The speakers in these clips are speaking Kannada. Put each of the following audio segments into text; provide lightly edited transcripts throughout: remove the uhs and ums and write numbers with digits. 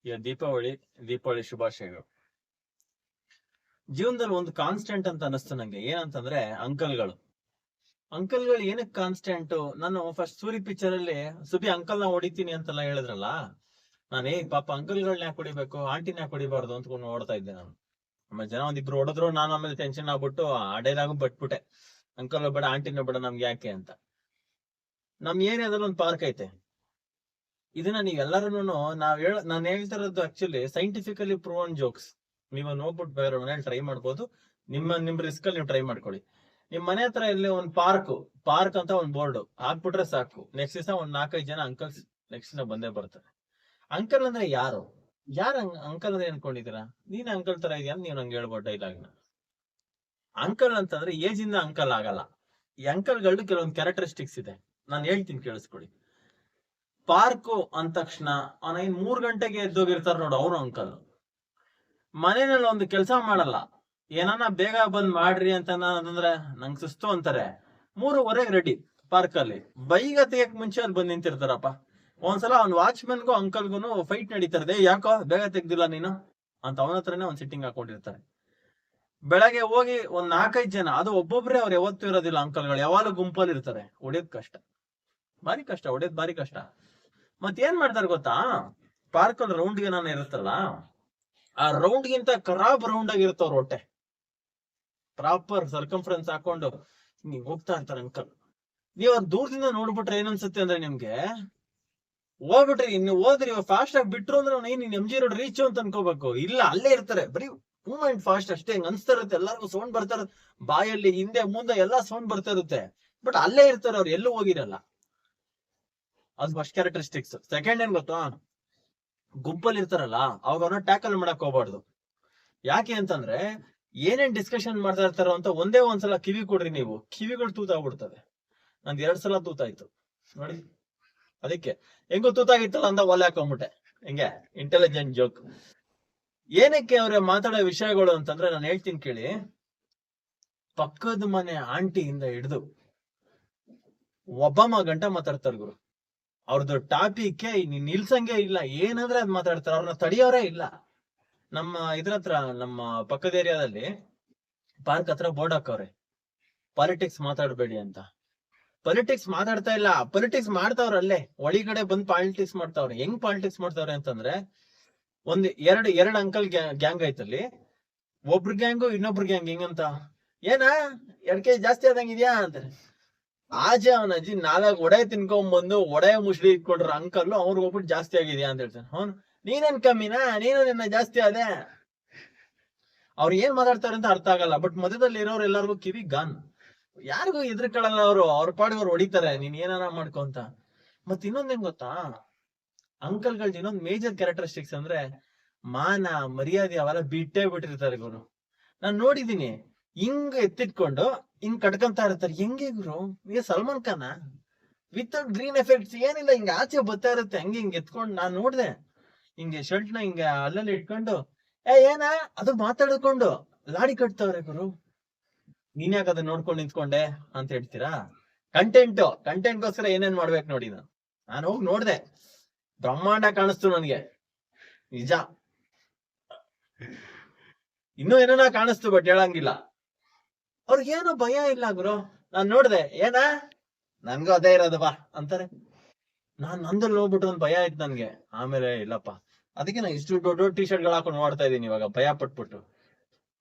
ಈಗ ದೀಪಾವಳಿ ಶುಭಾಶಯಗಳು. ಜೀವನದಲ್ಲಿ ಒಂದು ಕಾನ್ಸ್ಟೆಂಟ್ ಅಂತ ಅನಿಸ್ತು ನಂಗೆ. ಏನಂತಂದ್ರೆ ಅಂಕಲ್ಗಳು ಏನಕ್ಕೆ ಕಾನ್ಸ್ಟೆಂಟ್? ನಾನು ಫಸ್ಟ್ ಸೂರಿ ಪಿಕ್ಚರ್ ಅಲ್ಲಿ ಸುಬಿ ಅಂಕಲ್ ನ ಹೊಡಿತೀನಿ ಅಂತೆಲ್ಲ ಹೇಳಿದ್ರಲ್ಲ, ನಾನೇ ಪಾಪ ಅಂಕಲ್ಗಳನ್ನ ಯಾಕೆ ಹೊಡಿಬೇಕು, ಆಂಟಿನ ಯಾಕೆ ಹೊಡಿಬಾರ್ದು ಅಂತ್ಕೊಂಡು ನೋಡ್ತಾ ಇದ್ದೆ ನಾನು. ಆಮೇಲೆ ಜನ ಒಂದಿಬ್ರು ಹೊಡೆದ್ರು, ನಾನು ಆಮೇಲೆ ಟೆನ್ಷನ್ ಆಗ್ಬಿಟ್ಟು ಆ ಡೈಲಾಗು ಬಟ್ಬಿಟ್ಟೆ, ಅಂಕಲ್ ಬೇಡ ಆಂಟಿನ ಬೇಡ ನಮ್ಗೆ ಯಾಕೆ ಅಂತ. ನಮ್ ಏರಿಯಾದಲ್ಲಿ ಒಂದು ಪಾರ್ಕ್ ಐತೆ. ಇದನ್ನ ನೀವೆಲ್ಲರೂ ನಾನು ಹೇಳ್ತಾ ಇರೋದು ಆಕ್ಚುಲಿ ಸೈಂಟಿಫಿಕಲಿ ಪ್ರೂವನ್ ಜೋಕ್ಸ್. ನೀವು ನೋಡ್ಬಿಟ್ಟು ಬೇರೆ ಮನೇಲಿ ಟ್ರೈ ಮಾಡ್ಬೋದು. ನಿಮ್ ರಿಸ್ಕ್ ಅಲ್ಲಿ ನೀವು ಟ್ರೈ ಮಾಡ್ಕೊಳ್ಳಿ. ನಿಮ್ ಮನೆ ಹತ್ರ ಇಲ್ಲಿ ಒಂದು ಪಾರ್ಕ್ ಅಂತ ಒಂದು ಬೋರ್ಡ್ ಹಾಕ್ಬಿಟ್ರೆ ಸಾಕು, ನೆಕ್ಸ್ಟ್ ದಿವಸ ಒಂದ್ 4-5 ಜನ ಅಂಕಲ್ಸ್ ನೆಕ್ಸ್ಟ್ ದಿವಸ ಬಂದೇ ಬರ್ತಾರೆ. ಅಂಕಲ್ ಅಂದ್ರೆ ಯಾರು ಅಂಕಲ್ ಅಂದ್ರೆ ಅನ್ಕೊಂಡಿದ್ದೀರಾ? ನೀನ್ ಅಂಕಲ್ ತರ ಇದೆಯಾ ನೀವು ನಂಗೆ ಹೇಳ್ಬೋದು ಡೈಲಾಗ್ನ. ಅಂಕಲ್ ಅಂತಂದ್ರೆ ಏಜ್ ಇಂದ ಅಂಕಲ್ ಆಗಲ್ಲ. ಈ ಅಂಕಲ್ಗಳು ಕೆಲವೊಂದು ಕ್ಯಾರೆಕ್ಟರಿಸ್ಟಿಕ್ಸ್ ಇದೆ, ನಾನು ಹೇಳ್ತೀನಿ ಕೇಳಿಸ್ಕೊಳ್ಳಿ. ಪಾರ್ಕು ಅಂದ ತಕ್ಷಣ 3 ಗಂಟೆಗೆ ಎದ್ದೋಗಿರ್ತಾರ ನೋಡು, ಅವ್ರು ಅಂಕಲ್. ಮನೆಯಲ್ಲಿ ಒಂದು ಕೆಲಸ ಮಾಡಲ್ಲ, ಏನಾನ ಬೇಗ ಬಂದ್ ಮಾಡ್ರಿ ಅಂತ ಅಂದ್ರೆ ನಂಗೆ ಸುಸ್ತು ಅಂತಾರೆ. 3:15 ರೆಡಿ ಪಾರ್ಕ್ ಅಲ್ಲಿ. ಬೈಗ ತೆಗಿಯಕ್ ಮುಂಚೆ ಅಲ್ಲಿ ಬಂದ್ ನಿಂತಿರ್ತಾರಪ್ಪ. ಒಂದ್ಸಲ ಅವ್ನ್ ವಾಚ್ಮನ್ಗೂ ಅಂಕಲ್ಗೂ ಫೈಟ್ ನಡೀತಾರೆ. ಯಾಕೋ ಬೇಗ ತೆಗ್ದಿಲ್ಲ ನೀನು ಅಂತ ಅವನ ಹತ್ರನೇ ಒಂದ್ ಸಿಟ್ಟಿಂಗ್ ಹಾಕೊಂಡಿರ್ತಾರೆ. ಬೆಳಗ್ಗೆ ಹೋಗಿ ಒಂದ್ 4-5 ಜನ, ಅದು ಒಬ್ಬೊಬ್ರೆ ಅವ್ರು ಯಾವತ್ತೂ ಇರೋದಿಲ್ಲ ಅಂಕಲ್ಗಳು, ಯಾವಾಗಲೂ ಗುಂಪಲ್ಲಿ ಇರ್ತಾರೆ. ಹೊಡೆಯೋದ್ ಕಷ್ಟ, ಹೊಡೆಯೋದ್ ಭಾರಿ ಕಷ್ಟ. ಏನ್ ಮಾಡ್ತಾರೆ ಗೊತ್ತಾ, ಪಾರ್ಕ್ ಅಲ್ಲಿ ರೌಂಡ್ಗೆ ನಾನು ಇರುತ್ತಲ್ಲ, ಆ ರೌಂಡ್ ಗಿಂತ ಖರಾಬ್ ರೌಂಡ್ ಆಗಿರುತ್ತವ್ರ ಹೊಟ್ಟೆ. ಪ್ರಾಪರ್ ಸರ್ಕಂಫರೆನ್ಸ್ ಹಾಕೊಂಡು ನೀವ್ ಹೋಗ್ತಾ ಇರ್ತಾರೆ ಅಂಕಲ್. ನೀವ್ ದೂರದಿಂದ ನೋಡ್ಬಿಟ್ರೆ ಏನನ್ಸುತ್ತೆ ಅಂದ್ರೆ, ನಿಮ್ಗೆ ಹೋಗ್ಬಿಟ್ರಿ ಇನ್ನು ಹೋದ್ರಿ ಫಾಸ್ಟ್ ಆಗಿ ಬಿಟ್ರು ಅಂದ್ರೆ ನೀನ್ MG ರೋಡ್ ರೀಚ್ ಅಂತ ಅನ್ಕೋಬೇಕು. ಇಲ್ಲ, ಅಲ್ಲೇ ಇರ್ತಾರೆ, ಬರೀ ಮೂವ್ಮೆಂಟ್ ಫಾಸ್ಟ್ ಅಷ್ಟೇ. ಹೆಂಗ್ ಅನ್ಸ್ತಾ ಇರುತ್ತೆ, ಎಲ್ಲರಿಗೂ ಸೌಂಡ್ ಬರ್ತಾ ಇರುತ್ತೆ, ಬಾಯಲ್ಲಿ ಹಿಂದೆ ಮುಂದೆ ಎಲ್ಲಾ ಸೌಂಡ್ ಬರ್ತಾ ಇರುತ್ತೆ. ಬಟ್ ಅಲ್ಲೇ ಇರ್ತಾರೆ ಅವ್ರು, ಎಲ್ಲೂ ಹೋಗಿರಲ್ಲ. ಅದು ಫಸ್ಟ್ ಕ್ಯಾರೆಕ್ಟರಿಸ್ಟಿಕ್ಸ್. ಸೆಕೆಂಡ್ ಏನ್ ಗೊತ್ತಾ, ಗುಂಪಲ್ಲಿ ಇರ್ತಾರಲ್ಲ ಅವಾಗ ಅವ್ರನ್ನ ಟ್ಯಾಕಲ್ ಮಾಡಕ್ ಹೋಗ್ಬಾರ್ದು. ಯಾಕೆ ಅಂತಂದ್ರೆ ಏನೇನ್ ಡಿಸ್ಕಷನ್ ಮಾಡ್ತಾ ಇರ್ತಾರೋ ಅಂತ ಒಂದೇ ಒಂದ್ಸಲ ಕಿವಿ ಕೊಡ್ರಿ ನೀವು, ಕಿವಿಗಳು ತೂತಾಗ್ಬಿಡ್ತವೆ. ನಂದು 2 ಸಲ ತೂತಾಯ್ತು ನೋಡಿ. ಅದಕ್ಕೆ ಹೆಂಗೋ ತೂತಾಗಿತ್ತಲ್ಲ ಅಂತ ಒಲೆ ಹಾಕೊಂಡ್ಬಿಟ್ಟೆ. ಹೆಂಗೆ ಇಂಟೆಲಿಜೆಂಟ್ ಜೋಕ್. ಏನಕ್ಕೆ ಅವ್ರ ಮಾತಾಡೋ ವಿಷಯಗಳು ಅಂತಂದ್ರೆ, ನಾನು ಹೇಳ್ತೀನಿ ಕೇಳಿ. ಪಕ್ಕದ ಮನೆ ಆಂಟಿಯಿಂದ ಹಿಡಿದು ಒಬ್ಬಮ್ಮ ಗಂಟ ಮಾತಾಡ್ತಾರ ಗುರು. ಅವ್ರದ್ದು ಟಾಪಿಕ್ ನಿಲ್ಸಂಗೆ ಇಲ್ಲ, ಏನಂದ್ರೆ ಅದ್ ಮಾತಾಡ್ತಾರೆ, ಅವ್ರನ್ನ ತಡಿಯೋರೇ ಇಲ್ಲ. ನಮ್ಮ ಹತ್ರ ನಮ್ಮ ಪಕ್ಕದ ಏರಿಯಾದಲ್ಲಿ ಪಾರ್ಕ್ ಹತ್ರ ಬೋರ್ಡ್ ಹಾಕವ್ರೆ, ಪಾಲಿಟಿಕ್ಸ್ ಮಾತಾಡಬೇಡಿ ಅಂತ. ಪಾಲಿಟಿಕ್ಸ್ ಮಾತಾಡ್ತಾ ಇಲ್ಲ, ಪಾಲಿಟಿಕ್ಸ್ ಮಾಡ್ತಾವ್ರ ಅಲ್ಲೇ ಒಳಗಡೆ ಬಂದ್ ಪಾಲಿಟಿಕ್ಸ್ ಮಾಡ್ತಾವ್ರೆ. ಹೆಂಗ್ ಪಾಲಿಟಿಕ್ಸ್ ಮಾಡ್ತಾವ್ರೆ ಅಂತಂದ್ರೆ, ಒಂದ್ ಎರಡು ಅಂಕಲ್ ಗ್ಯಾಂಗ್ ಐತಲ್ಲಿ. ಒಬ್ರು ಗ್ಯಾಂಗು ಇನ್ನೊಬ್ರು ಗ್ಯಾಂಗ್ ಹೆಂಗಂತ, ಏನ 2 kg ಜಾಸ್ತಿ ಆದಂಗಿದ್ಯಾ ಅಂತಾರೆ. ಅವನ ಅಜ್ಜಿ 4 ಒಡೆ ತಿನ್ಕೊಂಡ್ಬಂದು ಒಡೆ ಮುಸ್ಲಿ ಇಟ್ಕೊಂಡ್ರ ಅಂಕಲ್, ಅವ್ರಿಗೆ ಹೋಗ್ಬಿಟ್ಟು ಜಾಸ್ತಿ ಆಗಿದ್ಯಾ ಅಂತ ಹೇಳ್ತಾನೆ. ಅವ್ನು ನೀನೇನ್ ಕಮ್ಮಿನಾ, ನೀನು ನಿನ್ನ ಜಾಸ್ತಿ ಅದೇ. ಅವ್ರು ಏನ್ ಮಾತಾಡ್ತಾರೆ ಅಂತ ಅರ್ಥ ಆಗಲ್ಲ. ಬಟ್ ಮಧ್ಯದಲ್ಲಿ ಇರೋರು ಎಲ್ಲರಿಗೂ ಕಿವಿ ಗಾನ್, ಯಾರಿಗೂ ಎದ್ರಕೊಳ್ಳಲ್ಲ. ಅವ್ರ ಪಾಡಿಗೆ ಅವ್ರು ಹೊಡಿತಾರೆ, ನೀನ್ ಏನಾರ ಮಾಡ್ಕೊಂತ. ಇನ್ನೊಂದೇನ್ ಗೊತ್ತಾ, ಅಂಕಲ್ಗಳ್ದು ಇನ್ನೊಂದು ಮೇಜರ್ ಕ್ಯಾರೆಕ್ಟರಿಸ್ಟಿಕ್ಸ್ ಅಂದ್ರೆ ಮಾನ ಮರ್ಯಾದೆ ಅವೆಲ್ಲ ಬಿಟ್ಟೇ ಬಿಟ್ಟಿರ್ತಾರೆ ಗುರು. ನಾನ್ ನೋಡಿದೀನಿ, ಹಿಂಗ್ ಎತ್ತಿಟ್ಕೊಂಡು ಹಿಂಗ್ ಕಟ್ಕೊಂತ ಇರ್ತಾರೆ. ಹೆಂಗೆ ಗುರು, ಈಗ ಸಲ್ಮಾನ್ ಖಾನ ವಿತೌಟ್ ಗ್ರೀನ್ ಎಫೆಕ್ಟ್ಸ್ ಏನಿಲ್ಲ, ಹಿಂಗ ಆಚೆ ಬರ್ತಾ ಇರುತ್ತೆ, ಹಂಗೆ ಹಿಂಗ್ ಎತ್ಕೊಂಡು. ನಾನ್ ನೋಡ್ದೆ ಹಿಂಗೆ ಶರ್ಟ್ ನ ಹಿಂಗ ಅಲ್ಲಲ್ಲಿ ಇಟ್ಕೊಂಡು, ಏನ ಅದು ಮಾತಾಡ್ಕೊಂಡು ಲಾಡಿ ಕಟ್ತವ್ರೆ ಗುರು. ನೀನ್ ಯಾಕೆ ಅದನ್ನ ನೋಡ್ಕೊಂಡು ನಿಂತ್ಕೊಂಡೆ ಅಂತ ಹೇಳ್ತೀರಾ? ಕಂಟೆಂಟ್ಗೋಸ್ಕರ ಏನೇನ್ ಮಾಡ್ಬೇಕು ನೋಡಿ. ನಾನು ಹೋಗಿ ನೋಡ್ದೆ, ಬ್ರಹ್ಮಾಂಡ ಕಾಣಿಸ್ತು ನನ್ಗೆ, ನಿಜ. ಇನ್ನೂ ಏನೇನ ಕಾಣಿಸ್ತು, ಬಟ್ ಹೇಳಂಗಿಲ್ಲ. ಅವ್ರಿಗೇನು ಭಯ ಇಲ್ಲ ಗುರು. ನಾನ್ ನೋಡ್ದೆ, ನನ್ಗೂ ಅದೇ ಇರೋದು ಬಾ ಅಂತಾರೆ. ನಂದಲ್ಲಿ ನೋಡ್ಬಿಟ್ಟು ಒಂದ್ ಭಯ ಆಯ್ತು ನನ್ಗೆ. ಆಮೇಲೆ ಇಲ್ಲಪ್ಪ, ಅದಕ್ಕೆ ನಾ ಇಷ್ಟು ದೊಡ್ಡ ಟಿ ಶರ್ಟ್ ಗಳು ಹಾಕೊಂಡು ಮಾಡ್ತಾ ಇದೀನಿ ಇವಾಗ, ಭಯ ಪಟ್ಬಿಟ್ಟು.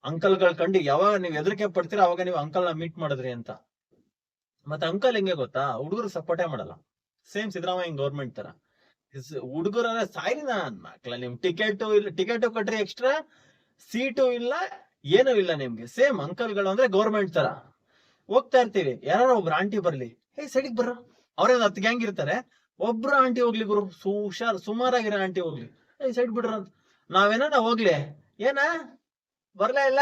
ಅಂಕಲ್ಗಳು ಕಂಡು ಯಾವಾಗ ನೀವ್ ಹೆದರಿಕೆ ಪಡ್ತೀರಾ ಅವಾಗ ನೀವು ಅಂಕಲ್ ನ ಮೀಟ್ ಮಾಡಿದ್ರಿ ಅಂತ. ಅಂಕಲ್ ಹೆಂಗೆ ಗೊತ್ತಾ, ಹುಡುಗರು ಸಪೋರ್ಟೇ ಮಾಡಲ್ಲ. ಸೇಮ್ ಸಿದ್ದರಾಮಯ್ಯ ಗೌರ್ಮೆಂಟ್ ತರ. ಹುಡುಗರ ಸಾಯಿರಿ ನಾನ್ ಮಕ್ಳ, ನಿಮ್ ಟಿಕೆಟ್ ಕಟ್ರಿ, ಎಕ್ಸ್ಟ್ರಾ ಸೀಟು ಇಲ್ಲ, ಏನು ಇಲ್ಲ ನಿಮ್ಗೆ. ಸೇಮ್ ಅಂಕಲ್ಗಳು ಅಂದ್ರೆ ಗೌರ್ಮೆಂಟ್ ತರ. ಹೋಗ್ತಾ ಇರ್ತೀವಿ, ಯಾರು ಒಬ್ರು ಆಂಟಿ ಬರ್ಲಿ, ಸೈಡಿಗೆ ಬರ್ರ, ಅವ್ರೇ 10 ಗ್ಯಾಂಗ್ ಇರ್ತಾರೆ, ಒಬ್ರು ಆಂಟಿ ಹೋಗ್ಲಿ ಗುರು, ಸುಮಾರಾಗಿರೋ ಆಂಟಿ ಹೋಗ್ಲಿ, ಸೈಡ್ ಬಿಡ್ರ ಅಂತ. ನಾವೇನ ಹೋಗ್ಲಿ, ಬರ್ಲಾ ಇಲ್ಲ,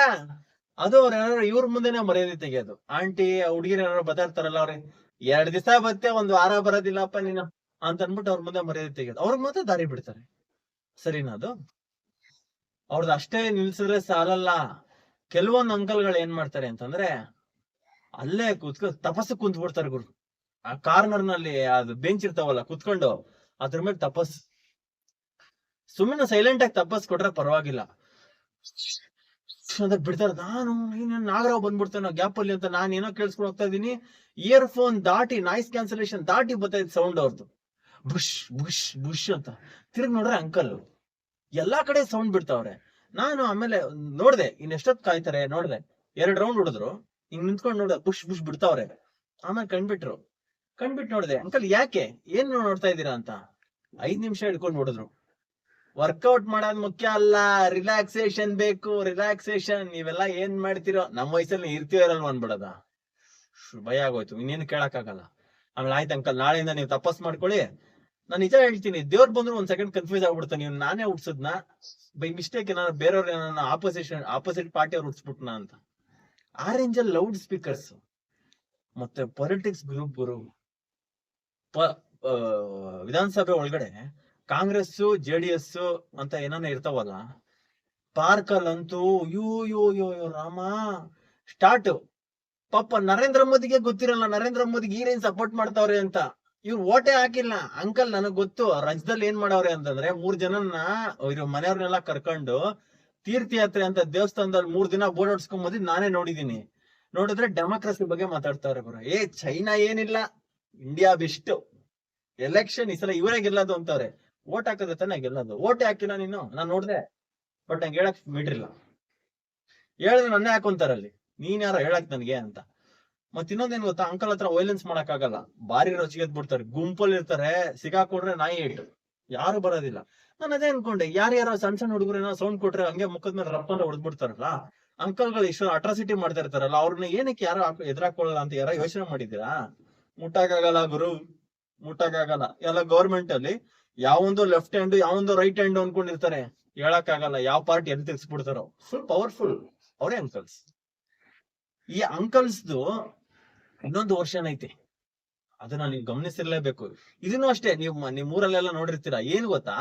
ಅದು ಅವ್ರ ಯಾರು ಇವ್ರ ಮುಂದೆನೆ ಮರ್ಯಾದೆ ತೆಗಿಯೋದು. ಆಂಟಿ ಹುಡುಗಿರ ಯಾರು ಬತಾಡ್ತಾರಲ್ಲ, ಅವ್ರಿಗೆ 2 ದಿವಸ ಬತ್ತೆ, 1 ವಾರ ಬರೋದಿಲ್ಲಪ್ಪ ನೀನು ಅಂತ ಅನ್ಬಿಟ್ಟು ಅವ್ರ ಮುಂದೆ ಮರ್ಯಾದೆ ತೆಗಿಯೋದು. ಅವ್ರಿಗೆ ಮತ್ತೆ ದಾರಿ ಬಿಡ್ತಾರೆ. ಸರಿನಾ? ಅದು ಅವ್ರದ್ದು ಅಷ್ಟೇ ನಿಲ್ಸಿದ್ರೆ ಸಾಲಲ್ಲ. ಕೆಲವೊಂದು ಅಂಕಲ್ಗಳು ಏನ್ ಮಾಡ್ತಾರೆ ಅಂತಂದ್ರೆ, ಅಲ್ಲೇ ತಪಸ್ಸು ಕುಂತ್ ಬಿಡ್ತಾರೆ ಗುರು. ಆ ಕಾರ್ನರ್ ನಲ್ಲಿ ಅದು ಬೆಂಚ್ ಇರ್ತಾವಲ್ಲ, ಕುತ್ಕೊಂಡು ಅದ್ರ ಮೇಲೆ ತಪಸ್. ಸುಮ್ಮನೆ ಸೈಲೆಂಟ್ ಆಗಿ ತಪ್ಪಿಸ್ಕೊಟ್ರೆ ಪರವಾಗಿಲ್ಲ ಅಂತ ಬಿಡ್ತಾರೆ. ನಾನು ನಾಗರಾವ್ ಬಂದ್ಬಿಡ್ತೇನೆ ಗ್ಯಾಪ್ ಅಲ್ಲಿ ಅಂತ ನಾನು ಏನೋ ಕೇಳಿಸ್ಕೊಂಡು ಹೋಗ್ತಾ ಇದೀನಿ. ಇಯರ್ ಫೋನ್ ದಾಟಿ ನಾಯ್ಸ್ ಕ್ಯಾನ್ಸಲೇಷನ್ ದಾಟಿ ಬರ್ತಾಯಿದ್ ಸೌಂಡ್ ಅವ್ರದ್ದು, ಬುಷ್ ಬುಷ್ ಬುಷ್ ಅಂತ. ತಿರ್ಗಿ ನೋಡ್ರೆ ಅಂಕಲ್ ಎಲ್ಲಾ ಕಡೆ ಸೌಂಡ್ ಬಿಡ್ತಾವ್ರೆ. ನಾನು ಆಮೇಲೆ ನೋಡ್ದೆ ಇನ್ನೆಷ್ಟೊತ್ ಕಾಯ್ತಾರೆ ನೋಡ್ದೆ, 2 ರೌಂಡ್ ಹೊಡೆದ್ರು, ಹಿಂಗ್ ನಿಂತ್ಕೊಂಡ್ ನೋಡ್ದೆ ಬುಷ್ ಬುಷ್ ಬಿಡ್ತಾವ್ರೆ. ಆಮೇಲೆ ಕಣ್ಬಿಟ್ರು, ಕಣ್ಬಿಟ್ಟು ನೋಡ್ದೆ, ಅಂಕಲ್ ಯಾಕೆ ಏನ್ ನೋಡ್ತಾ ಇದ್ದೀರಾ ಅಂತ. 5 ನಿಮಿಷ ಹಿಡ್ಕೊಂಡು ಹೊಡೆದ್ರು. ವರ್ಕೌಟ್ ಮಾಡೋದ್ ಮುಖ್ಯ ಅಲ್ಲ, ರಿಲ್ಯಾಕ್ಸೇಷನ್ ಬೇಕು, ರಿಲ್ಯಾಕ್ಸೇಷನ್. ನೀವೆಲ್ಲಾ ಏನ್ ಮಾಡ್ತಿರೋ, ನಮ್ಮ ವಯಸ್ಸಲ್ಲಿ ಇರ್ತೀವ ಇರಲ್ವ ಅನ್ಬಿಡದ. ಭಯ ಆಗೋಯ್ತು, ಇನ್ನೇನು ಕೇಳಕ್ ಆಗಲ್ಲ. ಆಮೇಲೆ ಆಯ್ತು ಅಂಕಲ್, ನಾಳೆಯಿಂದ ನೀವು ತಪಸ್ ಮಾಡ್ಕೊಳ್ಳಿ. ನಾನು ನಿಜ ಹೇಳ್ತೀನಿ, ದೇವ್ರು ಬಂದ್ರು ಒಂದ್ ಸೆಕೆಂಡ್ ಕನ್ಫ್ಯೂಸ್ ಆಗ್ಬಿಡ್ತಾನೆ, ನೀವು ನಾನೇ ಹುಡ್ಸದ್ನ ಬೈ ಮಿಸ್ಟೇಕ್ ಏನಾದ್ರು ಬೇರೆಯವ್ರ ಆಪೋಸಿಟ್ ಪಾರ್ಟಿ ಅವ್ರು ಹುಡ್ಸ್ಬಿಟ್ನಾ ಅಂತ. ಆರೆಂಜ್ ಅಲ್ಲಿ ಲೌಡ್ ಸ್ಪೀಕರ್ಸ್ ಮತ್ತೆ ಪೊಲಿಟಿಕ್ಸ್ ಗ್ರೂಪ್ ಗುರು. ವಿಧಾನಸಭೆ ಒಳಗಡೆ ಕಾಂಗ್ರೆಸ್ JDS ಅಂತ ಏನಾನ ಇರ್ತಾವಲ್ಲ, ಪಾರ್ಕ್ ಅಲ್ಲಂತೂ ಯೋ ಯೋ ಯೋ ಯೋ ರಾಮ ಸ್ಟಾರ್ಟ್. ಪಾಪ ನರೇಂದ್ರ ಮೋದಿಗೆ ಗೊತ್ತಿರಲ್ಲ ನರೇಂದ್ರ ಮೋದಿಗೆ ಈ ರೇಂಜ್ ಸಪೋರ್ಟ್ ಮಾಡ್ತಾವ್ರೆ ಅಂತ. ಇವ್ರು ಓಟೆ ಹಾಕಿಲ್ಲ. ಅಂಕಲ್ ನನಗ್ ಗೊತ್ತು ರಾಜ್ಯದಲ್ಲಿ ಏನ್ ಮಾಡವ್ರೆ ಅಂತಂದ್ರೆ, 3 ಜನನ್ನ ಇವ್ರ ಮನೆಯವ್ರನ್ನೆಲ್ಲ ಕರ್ಕೊಂಡು ತೀರ್ಥಯಾತ್ರೆ ಅಂತ ದೇವಸ್ಥಾನದಲ್ಲಿ 3 ದಿನ ಬೋರ್ಡ್ ಹೊಡ್ಸ್ಕೊಂಡ್ ಬಂದಿದ್ ನಾನೇ ನೋಡಿದೀನಿ. ನೋಡಿದ್ರೆ ಡೆಮೋಕ್ರಸಿ ಬಗ್ಗೆ ಮಾತಾಡ್ತಾವ್ರೆ ಗುರು. ಚೈನಾ ಏನಿಲ್ಲ, ಇಂಡಿಯಾ ಬೆಸ್ಟ್, ಎಲೆಕ್ಷನ್ ಈ ಸಲ ಇವರೇ ಗೆಲ್ಲೋದು ಅಂತವ್ರೆ. ಓಟ್ ಹಾಕಿದ್ರೆ ತಾನೇ ಗೆಲ್ಲೋದು. ಓಟೆ ಹಾಕಿಲ್ಲ ನೀನು, ನಾನ್ ನೋಡ್ದೆ, ಬಟ್ ನಂಗೆ ಹೇಳಕ್ ಮೀಟ್ರಿಲ್ಲ. ಹೇಳಿದ್ರೆ ನನ್ನೇ ಹಾಕೊಂತಾರಲ್ಲಿ, ನೀನ್ ಯಾರೋ ಹೇಳಕ್ ನನ್ಗೆ ಅಂತ. ಮತ್ ಇನ್ನೊಂದೇನ್ ಗೊತ್ತಾ, ಅಂಕಲ್ ಹತ್ರ ವೈಲೆನ್ಸ್ ಮಾಡಕ್ ಆಗಲ್ಲ, ಬಾರಿ ರೊಚ್ಚಿಗೆದ್ ಬಿಡ್ತಾರೆ. ಗುಂಪಲ್ಲಿ ಇರ್ತಾರೆ, ಸಿಗಾಕೊಡ್ರೆ ನಾಯಿ ಏಟು, ಯಾರು ಬರೋದಿಲ್ಲ. ನಾನು ಅದೇ ಅನ್ಕೊಂಡೆ, ಯಾರ್ಯಾರೋ ಸಣ್ಣ ಹುಡುಗರೇನೋ ಸೌಂಡ್ ಕೊಟ್ರೆ ಹಂಗೆ ಮುಖದ ಮೇಲೆ ರಪ್ಪಂದ್ರೆ ಹೊಡೆದ್ಬಿಡ್ತಾರಲ್ಲ, ಅಂಕಲ್ಗಳು ಇಷ್ಟು ಅಟ್ರಾಸಿಟಿ ಮಾಡ್ತಾ ಇರ್ತಾರಲ್ಲ, ಅವ್ರನ್ನ ಏನಕ್ಕೆ ಯಾರು ಎದುರಾಕೊಳ್ಳಲ್ಲ ಅಂತ ಯಾರೋ ಯೋಚನೆ ಮಾಡಿದ್ದೀರಾ? ಮುಟ್ಟಾಗಲ್ಲ ಗುರು, ಮುಟ್ಟಾಗಲ್ಲ. ಎಲ್ಲ ಗೌರ್ಮೆಂಟ್ ಅಲ್ಲಿ ಯಾವೊಂದು ಲೆಫ್ಟ್ ಹ್ಯಾಂಡ್ ಯಾವೊಂದು ರೈಟ್ ಹ್ಯಾಂಡ್ ಅನ್ಕೊಂಡಿರ್ತಾರೆ, ಹೇಳಕ್ ಆಗಲ್ಲ ಯಾವ ಪಾರ್ಟಿ ಎಲ್ಲಿ ತೆಗ್ಸ್ಬಿಡ್ತಾರೋ. ಫುಲ್ ಪವರ್ಫುಲ್ ಅವರೇ ಅಂಕಲ್ಸ್. ಈ ಅಂಕಲ್ಸ್ದು ಇನ್ನೊಂದು ವರ್ಷನ್ ಐತಿ, ಅದನ್ನ ನೀವು ಗಮನಿಸಿರ್ಲೇಬೇಕು. ಇದನ್ನು ಅಷ್ಟೇ, ನಿಮ್ ಊರಲ್ಲೆಲ್ಲ ನೋಡಿರ್ತೀರಾ. ಏನ್ ಗೊತ್ತಾ,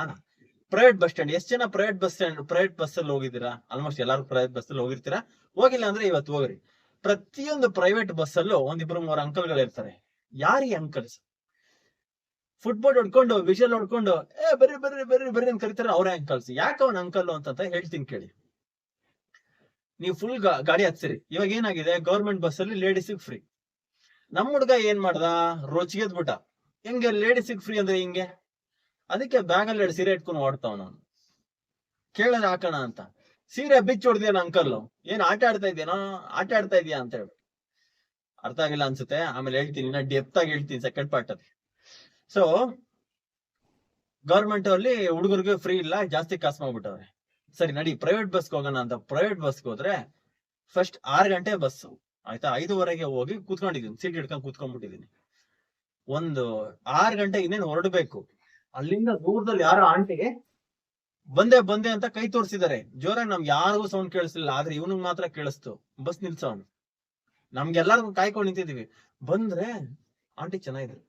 ಪ್ರೈವೇಟ್ ಬಸ್ ಸ್ಟ್ಯಾಂಡ್, ಎಷ್ಟು ಜನ ಪ್ರೈವೇಟ್ ಬಸ್ ಅಲ್ಲಿ ಹೋಗಿದ್ದೀರಾ? ಆಲ್ಮೋಸ್ಟ್ ಎಲ್ಲಾರು ಪ್ರೈವೇಟ್ ಬಸ್ ಅಲ್ಲಿ ಹೋಗಿರ್ತೀರಾ. ಹೋಗಿಲ್ಲ ಅಂದ್ರೆ ಇವತ್ತು ಹೋಗ್ರಿ. ಪ್ರತಿಯೊಂದು ಪ್ರೈವೇಟ್ ಬಸ್ ಅಲ್ಲೂ 1-2-3 ಅಂಕಲ್ಗಳು ಇರ್ತಾರೆ. ಯಾರೀ ಅಂಕಲ್ಸ್? ಫುಟ್ಬೋರ್ಡ್ ಹೊಡ್ಕೊಂಡು ವಿಷಲ್ ಹೊಡ್ಕೊಂಡು ಬರ್ರಿ ಬರ್ರಿ ಬರ್ರಿ ಬರ್ರಿ ಅಂತ ಕರಿತಾರೆ, ಅವರೇ ಅಂಕಲ್ಸ್. ಯಾಕೆ ಅವ್ನ ಅಂಕಲ್ ಅಂತ ಹೇಳ್ತೀನಿ ಕೇಳಿ. ನೀವು ಫುಲ್ ಗಾಡಿ ಹತ್ಸಿರಿ. ಇವಾಗ ಏನಾಗಿದೆ, ಗೌರ್ಮೆಂಟ್ ಬಸ್ ಅಲ್ಲಿ ಲೇಡೀಸಿಗೆ ಫ್ರೀ. ನಮ್ ಹುಡ್ಗ ಏನ್ ಮಾಡ್ದ, ರೋಚಿಗೆದ್ ಬಿಟ್ಟ. ಹೆಂಗೆ ಲೇಡೀಸಿಗೆ ಫ್ರೀ ಅಂದ್ರೆ ಹಿಂಗೆ? ಅದಕ್ಕೆ ಬ್ಯಾಗ್ ಅಲ್ಲಿ 2 ಸೀರೆ ಇಟ್ಕೊಂಡು ಓಡ್ತಾವ. ನಾನು ಕೇಳಿದ್ರೆ ಹಾಕೋಣ ಅಂತ, ಸೀರೆ ಬಿಚ್ಚ ಹೊಡ್ದೇನ ಅಂಕಲ್, ಏನ್ ಆಟ ಆಡ್ತಾ ಇದೀಯಾ ಅಂತ ಹೇಳಿ. ಅರ್ಥ ಆಗಿಲ್ಲ ಅನ್ಸುತ್ತೆ, ಆಮೇಲೆ ಹೇಳ್ತೀನಿ, ನಾ ಡೆಪ್ತ್ ಆಗಿ ಹೇಳ್ತೀನಿ ಸೆಕೆಂಡ್ ಪಾರ್ಟ್ ಅಲ್ಲಿ. ಸೊ ಗೌರ್ಮೆಂಟ್ ಅಲ್ಲಿ ಹುಡುಗರಿಗೆ ಫ್ರೀ ಇಲ್ಲ, ಜಾಸ್ತಿ ಕಾಸು ಮಾಡ್ಬಿಟ್ಟವ್ರೆ. ಸರಿ ನಡಿ ಪ್ರೈವೇಟ್ ಬಸ್ಗೆ ಹೋಗೋಣ ಅಂತ ಪ್ರೈವೇಟ್ ಬಸ್ಗೆ ಹೋದ್ರೆ ಫಸ್ಟ್ 6 ಗಂಟೆ ಬಸ್ ಆಯ್ತಾ, 5:15ಗೆ ಹೋಗಿ ಕೂತ್ಕೊಂಡಿದ್ದೀನಿ, ಸೀಟ್ ಹಿಡ್ಕೊಂಡು ಕೂತ್ಕೊಂಡ್ಬಿಟ್ಟಿದೀನಿ. ಒಂದು 6 ಗಂಟೆಗೆ ಇನ್ನೇನು ಹೊರಡ್ಬೇಕು. ಅಲ್ಲಿಂದ ದೂರದಲ್ಲಿ ಯಾರೋ ಆಂಟಿಗೆ ಬಂದೆ ಅಂತ ಕೈ ತೋರಿಸಿದ್ದಾರೆ ಜೋರಾಗಿ. ನಮ್ಗೆ ಯಾರಿಗೂ ಸೌಂಡ್ ಕೇಳಿಸ್ಲಿಲ್ಲ, ಆದ್ರೆ ಇವನಿಗೆ ಮಾತ್ರ ಕೇಳಿಸ್ತು. ಬಸ್ ನಿಲ್ಸವನು, ನಮ್ಗೆಲ್ಲರಿಗೂ ಕಾಯ್ಕೊಂಡು ನಿಂತಿದೀವಿ. ಬಂದ್ರೆ ಆಂಟಿ ಚೆನ್ನಾಗಿದ್ರು,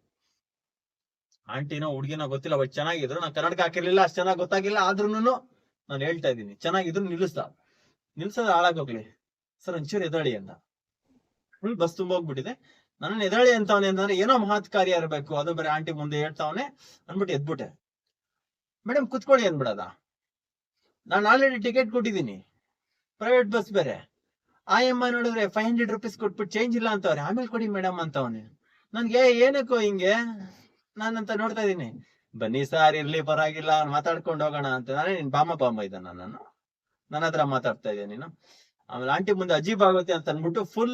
ಆಂಟಿನೋ ಹುಡ್ಗಿನೋ ಗೊತ್ತಿಲ್ಲ, ಬಟ್ ಚೆನ್ನಾಗಿದ್ರು. ನಾನು ಕನ್ನಡಕ ಹಾಕಿರ್ಲಿಲ್ಲ, ಅಷ್ಟು ಚೆನ್ನಾಗಿ ಗೊತ್ತಾಗಿಲ್ಲ, ಆದ್ರೂನು ನಾನು ಹೇಳ್ತಾ ಇದ್ದೀನಿ ಚೆನ್ನಾಗಿದ್ರು. ನಿಲ್ಸದ ಹಾಳಾಗೋಗ್ಲಿ, ಸರ್ ಒಂಚೂರು ಎದಳಿ ಅಂತ. ಫುಲ್ ಬಸ್ ತುಂಬ ಹೋಗ್ಬಿಟ್ಟಿದೆ. ನನ್ನ ಎದಳಿ ಅಂತವನೇ ಅಂತಂದ್ರೆ ಏನೋ ಮಹತ್ ಕಾರ್ಯ ಇರಬೇಕು, ಅದು ಬೇರೆ ಆಂಟಿ ಮುಂದೆ ಹೇಳ್ತಾವನೆ ಅನ್ಬಿಟ್ಟು ಎದ್ಬಿಟ್ಟೆ. ಮೇಡಮ್ ಕುತ್ಕೊಳ್ಳಿ ಅನ್ಬಿಡದ, ನಾನು ಆಲ್ರೆಡಿ ಟಿಕೆಟ್ ಕೊಟ್ಟಿದ್ದೀನಿ, ಪ್ರೈವೇಟ್ ಬಸ್ ಬೇರೆ. ಆಯಮ್ಮ ನೋಡಿದ್ರೆ 500 ರೂಪೀಸ್ ಕೊಟ್ಬಿಟ್ಟು ಚೇಂಜ್ ಇಲ್ಲ ಅಂತವ್ರೆ. ಆಮೇಲೆ ಕೊಡಿ ಮೇಡಮ್ ಅಂತವನೆ. ನನ್ಗೆ ಏನಕ್ಕೋ ಹಿಂಗೆ ನಾನಂತ ನೋಡ್ತಾ ಇದ್ದೀನಿ. ಬನ್ನಿ ಸಾರ್ ಇರ್ಲಿ ಪರವಾಗಿಲ್ಲ, ಮಾತಾಡ್ಕೊಂಡು ಹೋಗೋಣ ಅಂತ. ನಾನೇ ನಿನ್ ಬಾಮ ಇದ್ದ, ನನ್ನ ಹತ್ರ ಮಾತಾಡ್ತಾ ಇದ್ದೆ ನೀನು. ಆಮೇಲೆ ಆಂಟಿ ಮುಂದೆ ಅಜೀಬ್ ಆಗುತ್ತೆ ಅಂತ ಅನ್ಬಿಟ್ಟು ಫುಲ್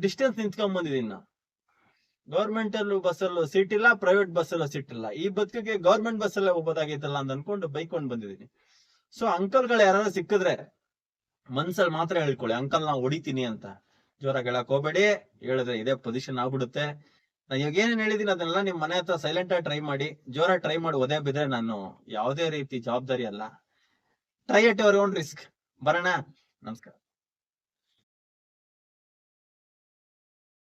ಡಿಸ್ಟೆನ್ಸ್ ನಿಂತ್ಕೊಂಡ್ ಬಂದಿದ್ದೀನಿ. ನಾ ಗೌರ್ಮೆಂಟ್ ಅಲ್ಲೂ ಬಸ್ಸಲ್ಲೂ ಸೀಟ್ ಇಲ್ಲ, ಪ್ರೈವೇಟ್ ಬಸ್ಸಲ್ಲೂ ಸೀಟ್ ಇಲ್ಲ. ಈ ಬದುಕಿಗೆ ಗೌರ್ಮೆಂಟ್ ಬಸ್ಸಲ್ಲೇ ಹೋಗೋದಾಗೈತಲ್ಲ ಅಂತ ಅನ್ಕೊಂಡು ಬೈಕೊಂಡ್ ಬಂದಿದ್ದೀನಿ. ಸೊ ಅಂಕಲ್ಗಳು ಯಾರು ಸಿಕ್ಕಿದ್ರೆ ಮನ್ಸಲ್ಲಿ ಮಾತ್ರ ಹೇಳ್ಕೊಳ್ಳಿ, ಅಂಕಲ್ ನಾ ಹೊಡಿತೀನಿ ಅಂತ. ಜೋರಾಗಿ ಹೇಳಕ್ ಹೋಗ್ಬೇಡಿ, ಹೇಳಿದ್ರೆ ಇದೇ ಪೊಸಿಷನ್ ಆಗ್ಬಿಡುತ್ತೆ. ನಾನು ಇವಾಗ ಏನೇನು ಹೇಳಿದೀನಿ ಅದನ್ನೆಲ್ಲ ನಿಮ್ ಮನೆ ಹತ್ರ ಸೈಲೆಂಟ್ ಆಗಿ ಟ್ರೈ ಮಾಡಿ, ಜೋರಾಗಿ ಟ್ರೈ ಮಾಡಿ. ಒದೇ ಬಿದ್ರೆ ನಾನು ಯಾವುದೇ ರೀತಿ ಜವಾಬ್ದಾರಿ ಅಲ್ಲ. Try at your own risk. ಬರೋಣ, ನಮಸ್ಕಾರ.